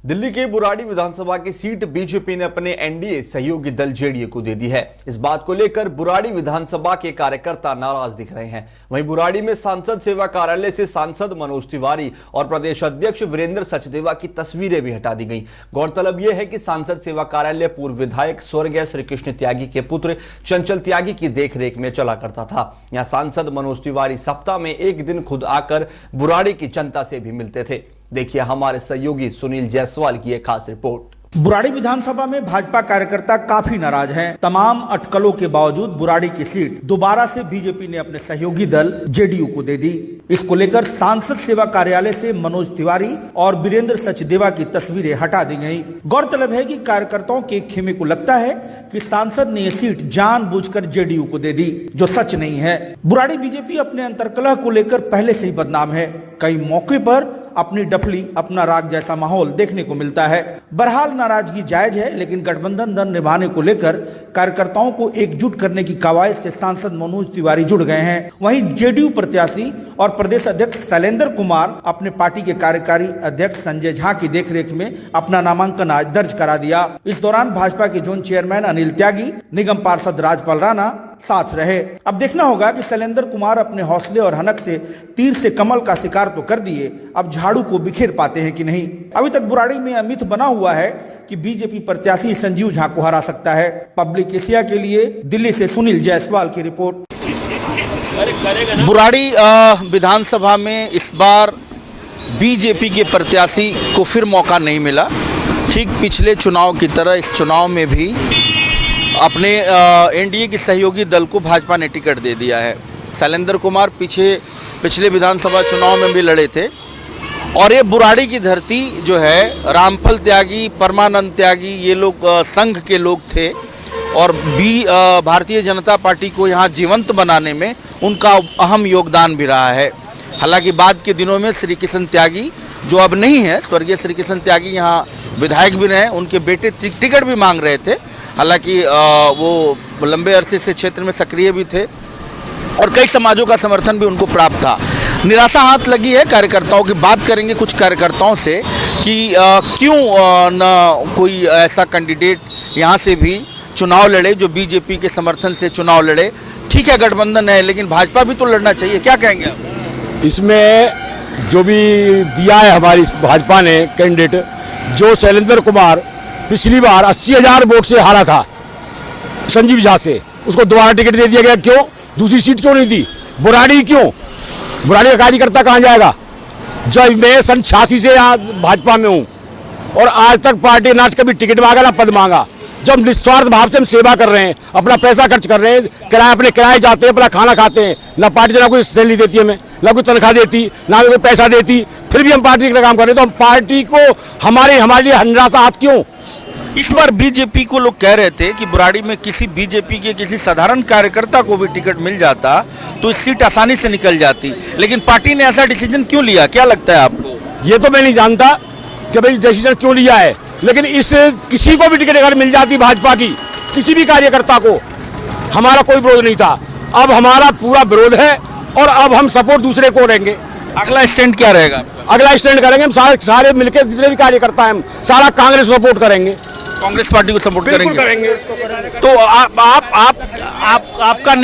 दिल्ली के बुराड़ी विधानसभा की seat BJP ने अपने एनडीए सहयोगी दल जेडीयू को दे दी है। इस बात को लेकर बुराड़ी विधानसभा के कार्यकर्ता नाराज दिख रहे हैं। वहीं बुराड़ी में सांसद सेवा कार्यालय से सांसद मनोज तिवारी और प्रदेश अध्यक्ष वीरेंद्र सचदेवा की तस्वीरें भी हटा दी गई। गौरतलब यह है कि सांसद सेवा कार्यालय पूर्व विधायक स्वर्गीय श्री कृष्ण त्यागी के पुत्र चंचल त्यागी की देखरेख में चला करता था। यहाँ सांसद मनोज तिवारी सप्ताह में एक दिन खुद आकर बुराड़ी की जनता से भी मिलते थे। देखिए हमारे सहयोगी सुनील जायसवाल की एक खास रिपोर्ट। बुराड़ी विधानसभा में भाजपा कार्यकर्ता काफी नाराज हैं। तमाम अटकलों के बावजूद बुराड़ी की सीट दोबारा से बीजेपी ने अपने सहयोगी दल जेडीयू को दे दी। इसको लेकर सांसद सेवा कार्यालय से मनोज तिवारी और वीरेंद्र सचदेवा की तस्वीरें हटा दी गयी। गौरतलब है कि कार्यकर्ताओं के खेमे को लगता है कि सांसद ने ये सीट जानबूझकर जेडीयू को दे दी, जो सच नहीं है। बुराड़ी बीजेपी अपने अंतर्कलह को लेकर पहले से ही बदनाम है। कई मौके पर अपनी डफली अपना राग जैसा माहौल देखने को मिलता है। बहरहाल नाराजगी जायज है, लेकिन गठबंधन दल निभाने को लेकर कार्यकर्ताओं को एकजुट करने की कवायद से सांसद मनोज तिवारी जुड़ गए हैं। वहीं जेडीयू प्रत्याशी और प्रदेश अध्यक्ष शैलेंद्र कुमार अपने पार्टी के कार्यकारी अध्यक्ष संजय झा की देखरेख में अपना नामांकन आज दर्ज करा दिया। इस दौरान भाजपा के जोन चेयरमैन अनिल त्यागी, निगम पार्षद राजपाल राणा साथ रहे। अब देखना होगा कि शैलेंद्र कुमार अपने हौसले और हनक से तीर से कमल का शिकार तो कर दिए, अब झाड़ू को बिखेर पाते हैं कि नहीं। अभी तक बुराड़ी में यह मिथ बना हुआ है कि बीजेपी प्रत्याशी संजीव झा को हरा सकता है। पब्लिक एशिया के लिए दिल्ली से सुनील जायसवाल की रिपोर्ट। बुराड़ी विधानसभा में इस बार बीजेपी के प्रत्याशी को फिर मौका नहीं मिला। ठीक पिछले चुनाव की तरह इस चुनाव में भी अपने एनडीए के सहयोगी दल को भाजपा ने टिकट दे दिया है। शैलेंद्र कुमार पिछले विधानसभा चुनाव में भी लड़े थे और ये बुराड़ी की धरती जो है, रामफल त्यागी, परमानंद त्यागी, ये लोग संघ के लोग थे और भारतीय जनता पार्टी को यहाँ जीवंत बनाने में उनका अहम योगदान भी रहा है। हालांकि बाद के दिनों में श्री कृष्ण त्यागी, जो अब नहीं है, स्वर्गीय श्री कृष्ण त्यागी यहाँ विधायक भी रहे, उनके बेटे टिकट भी मांग रहे थे। हालांकि वो लंबे अरसे से क्षेत्र में सक्रिय भी थे और कई समाजों का समर्थन भी उनको प्राप्त था। निराशा हाथ लगी है कार्यकर्ताओं की। बात करेंगे कुछ कार्यकर्ताओं से कि क्यों न कोई ऐसा कैंडिडेट यहाँ से भी चुनाव लड़े जो बीजेपी के समर्थन से चुनाव लड़े। ठीक है, गठबंधन है, लेकिन भाजपा भी तो लड़ना चाहिए। क्या कहेंगे आप? इसमें जो भी दिया है हमारी भाजपा ने कैंडिडेट, जो शैलेंद्र कुमार पिछली बार 80,000 वोट से हारा था संजीव झा से, उसको दोबारा टिकट दे दिया गया। क्यों? दूसरी सीट क्यों नहीं दी? बुराड़ी क्यों? बुराड़ी का कार्यकर्ता कहाँ जाएगा? जब मैं सन 86 से यहाँ भाजपा में हूँ और आज तक पार्टी ना कभी टिकट मांगा ना पद मांगा। जब निस्वार्थ भाव से हम सेवा कर रहे हैं, अपना पैसा खर्च कर रहे हैं, किराए अपने किराए जाते हैं, अपना खाना खाते हैं, ना पार्टी ना कोई सैलरी देती है हमें, ना कोई तनख्वाह देती, ना कोई पैसा देती, फिर भी हम पार्टी का काम कर रहे हैं। तो हम पार्टी को हमारे लिए निराशा हाथ क्यों? इस बार बीजेपी को लोग कह रहे थे कि बुराड़ी में किसी बीजेपी के किसी साधारण कार्यकर्ता को भी टिकट मिल जाता तो इस सीट आसानी से निकल जाती, लेकिन पार्टी ने ऐसा डिसीजन क्यों लिया? क्या लगता है आपको? ये तो मैं नहीं जानता कि भाई डिसीजन क्यों लिया है, लेकिन इस किसी को भी टिकट अगर मिल जाती भाजपा की, किसी भी कार्यकर्ता को, हमारा कोई विरोध नहीं था। अब हमारा पूरा विरोध है और अब हम सपोर्ट दूसरे को करेंगे। अगला स्टैंड क्या रहेगा? अगला स्टैंड करेंगे हम सारे मिलकर, जितने भी कार्यकर्ता हैं, सारा कांग्रेस सपोर्ट करेंगे, कांग्रेस पार्टी को सपोर्ट करेंगे। तो आपका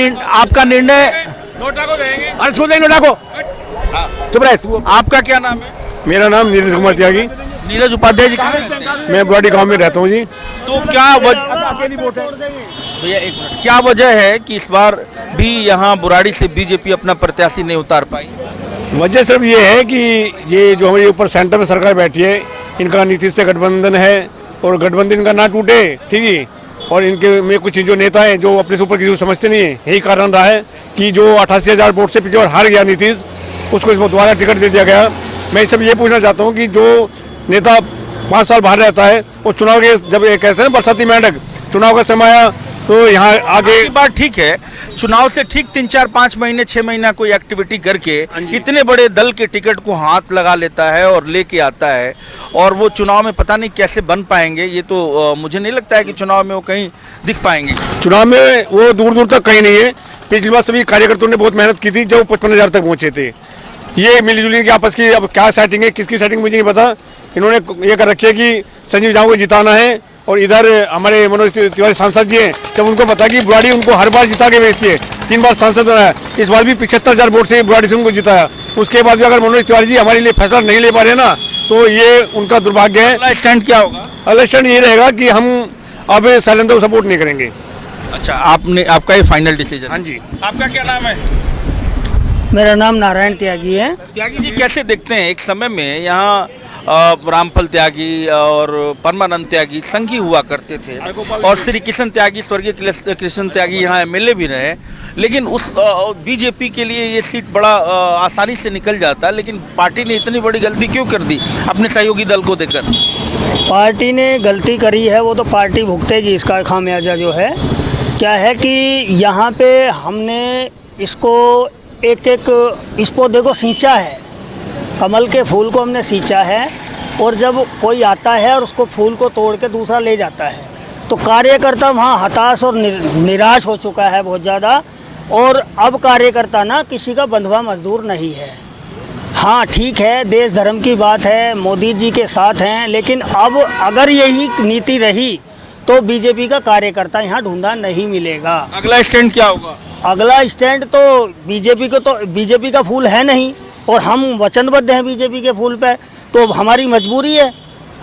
निर्णय नोटा को देंगे। अरे छोड़ देंगे नोटा को, चुप रहे। आपका क्या नाम है? मेरा नाम नीरज कुमार त्यागी। नीरज उपाध्याय जी कहाँ रहते हैं? मैं बुराड़ी गांव में रहता हूँ जी। तो क्या भैया एक मिनट, क्या वजह है कि इस बार भी यहाँ बुराड़ी से बीजेपी अपना प्रत्याशी नहीं उतार पाई? वजह सिर्फ ये है कि ये जो हमारे ऊपर सेंटर में सरकार बैठी है, इनका नीतीश से गठबंधन है और गठबंधन इनका ना टूटे, ठीक है। और इनके में कुछ जो नेता हैं जो अपने से ऊपर किसी को समझते नहीं है, यही कारण रहा है कि जो 88,000 वोट से पिछले बार हार गया नीतीश, उसको इसमें दोबारा टिकट दे दिया गया। मैं सब ये पूछना चाहता हूँ कि जो नेता 5 साल बाहर रहता है और चुनाव के जब ये कहते हैं बरसाती मेंढक, चुनाव का समय आया तो यहाँ आगे बात ठीक है, चुनाव से ठीक 3, 4, 5 महीने 6 महीना कोई एक्टिविटी करके इतने बड़े दल के टिकट को हाथ लगा लेता है और लेके आता है, और वो चुनाव में पता नहीं कैसे बन पाएंगे। ये तो मुझे नहीं लगता है कि चुनाव में वो कहीं दिख पाएंगे। चुनाव में वो दूर दूर तक कहीं नहीं है। पिछली बार सभी कार्यकर्ताओं ने बहुत मेहनत की थी जब 55,000 तक पहुंचे थे। ये मिलीजुली की आपस की अब क्या सेटिंग है, किसकी सेटिंग मुझे नहीं पता, इन्होंने ये कर रखी है कि संजीव झा को जिताना है, और इधर हमारे मनोज तिवारी सांसद जी हैं, जब उनको पता कि बुराड़ी उनको हर बार जिता के भेजती है, 3 बार सांसद बना है, इस बार भी 75,000 वोट से बुराड़ी से उनको जिताया। उसके बाद भी अगर मनोज तिवारी जी हमारे लिए फैसला नहीं ले पा रहे ना, तो ये उनका दुर्भाग्य है। अगला स्टैंड क्या होगा? अगला स्टैंड ये रहेगा कि हम अब शैलेंद्र को सपोर्ट नहीं करेंगे। अच्छा, आपका ये फाइनल डिसीजन? हाँ जी। आपका क्या नाम है? मेरा नाम नारायण त्यागी है। त्यागी जी, कैसे देखते हैं एक समय में यहाँ रामफल त्यागी और परमानंद त्यागी संघी हुआ करते थे, और श्री किशन त्यागी, स्वर्गीय कृष्ण त्यागी यहाँ एमएलए भी रहे, लेकिन उस बीजेपी के लिए ये सीट बड़ा आसानी से निकल जाता, लेकिन पार्टी ने इतनी बड़ी गलती क्यों कर दी अपने सहयोगी दल को देकर? पार्टी ने गलती करी है, वो तो पार्टी भुगतेगी इसका खामियाजा। जो है क्या है कि यहाँ पे हमने इसको एक इस पौधे को सींचा है, कमल के फूल को हमने सींचा है, और जब कोई आता है और उसको फूल को तोड़ के दूसरा ले जाता है, तो कार्यकर्ता वहाँ हताश और निराश हो चुका है बहुत ज़्यादा। और अब कार्यकर्ता ना किसी का बंधुआ मजदूर नहीं है। हाँ ठीक है, देश धर्म की बात है, मोदी जी के साथ हैं, लेकिन अब अगर यही नीति रही तो बीजेपी का कार्यकर्ता यहाँ ढूंढा नहीं मिलेगा। अगला स्टैंड क्या होगा? अगला स्टैंड तो बीजेपी का फूल है नहीं, और हम वचनबद्ध हैं बीजेपी के फूल पे, तो हमारी मजबूरी है,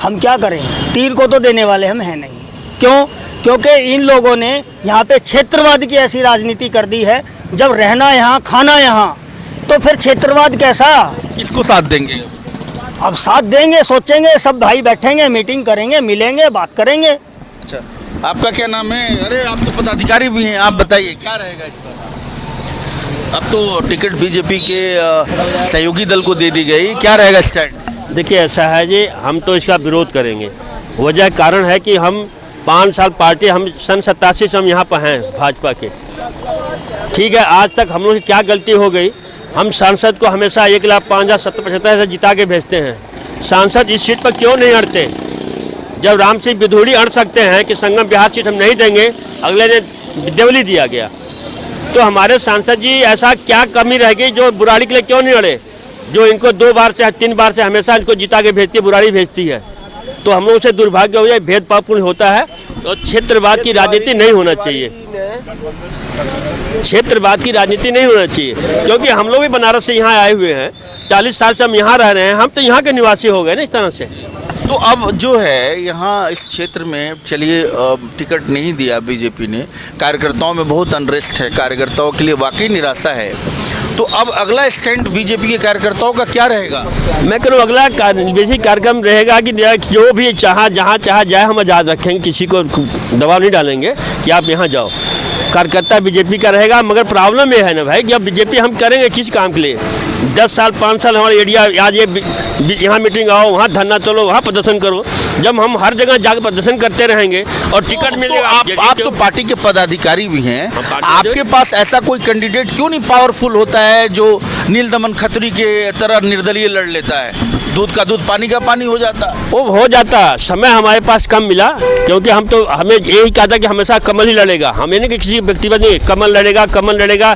हम क्या करें, तीर को तो देने वाले हम हैं नहीं। क्यों? क्योंकि इन लोगों ने यहाँ पे क्षेत्रवाद की ऐसी राजनीति कर दी है, जब रहना यहाँ खाना यहाँ, तो फिर क्षेत्रवाद कैसा? किसको साथ देंगे? अब साथ देंगे, सोचेंगे, सब भाई बैठेंगे, मीटिंग करेंगे, मिलेंगे, बात करेंगे। अच्छा, आपका क्या नाम है? अरे आप तो पदाधिकारी भी हैं, आप बताइए क्या रहेगा इस बार? अब तो टिकट बीजेपी के सहयोगी दल को दे दी गई, क्या रहेगा स्टैंड? देखिए ऐसा है जी, हम तो इसका विरोध करेंगे। वजह कारण है कि हम 5 साल पार्टी, हम सन 87 से हम यहाँ पर हैं भाजपा के, ठीक है। आज तक हम लोग की क्या गलती हो गई, हम सांसद को हमेशा 1,05,000 से जिता के भेजते हैं। सांसद इस सीट पर क्यों नहीं अड़ते? जब राम सिंह बिधूड़ी अड़ सकते हैं कि संगम बिहार सीट हम नहीं देंगे, अगले दिन देवली दिया गया, तो हमारे सांसद जी ऐसा क्या कमी रह गई जो बुराड़ी के लिए क्यों नहीं अड़े? जो इनको 2 बार से 3 बार से हमेशा इनको जिता के भेजती है, बुराड़ी भेजती है, तो हम लोगों से दुर्भाग्य हो जाए, भेदभावपूर्ण होता है। तो क्षेत्रवाद की राजनीति नहीं होना चाहिए, क्षेत्रवाद की राजनीति नहीं होना चाहिए, क्योंकि हम लोग भी बनारस से यहाँ आए हुए हैं, 40 साल से हम यहाँ रह रहे हैं, हम तो यहाँ के निवासी हो गए ना इस तरह से। तो अब जो है यहाँ इस क्षेत्र में, चलिए टिकट नहीं दिया बीजेपी ने, कार्यकर्ताओं में बहुत अनरेस्ट है, कार्यकर्ताओं के लिए वाकई निराशा है, तो अब अगला स्टैंड बीजेपी के कार्यकर्ताओं का क्या रहेगा? मैं करूँ अगला बेसिक कार्यक्रम रहेगा कि जो भी जहाँ चाहे जाए, हम आज़ाद रखेंगे, किसी को दबाव नहीं डालेंगे कि आप यहाँ जाओ। कार्यकर्ता बीजेपी का रहेगा, मगर प्रॉब्लम ये है ना भाई कि अब बीजेपी हम करेंगे किस काम के लिए? 10 साल 5 साल हमारे एरिया, आज ये यहाँ मीटिंग आओ, वहाँ धरना चलो, वहाँ प्रदर्शन करो, जब हम हर जगह जाकर प्रदर्शन करते रहेंगे और टिकट मिलेगा। आप तो पार्टी के पदाधिकारी भी हैं, आपके पास ऐसा कोई कैंडिडेट क्यों नहीं पावरफुल होता है जो नील दमन खत्री के तरह निर्दलीय लड़ लेता है? दूध का दूध, पानी का पानी हो जाता। वो हो जाता, समय हमारे पास कम मिला, क्योंकि हम तो हमें यही कहा था कि हमेशा कमल ही लड़ेगा, हमें नहीं कि किसी व्यक्तिगत नहीं, कमल लड़ेगा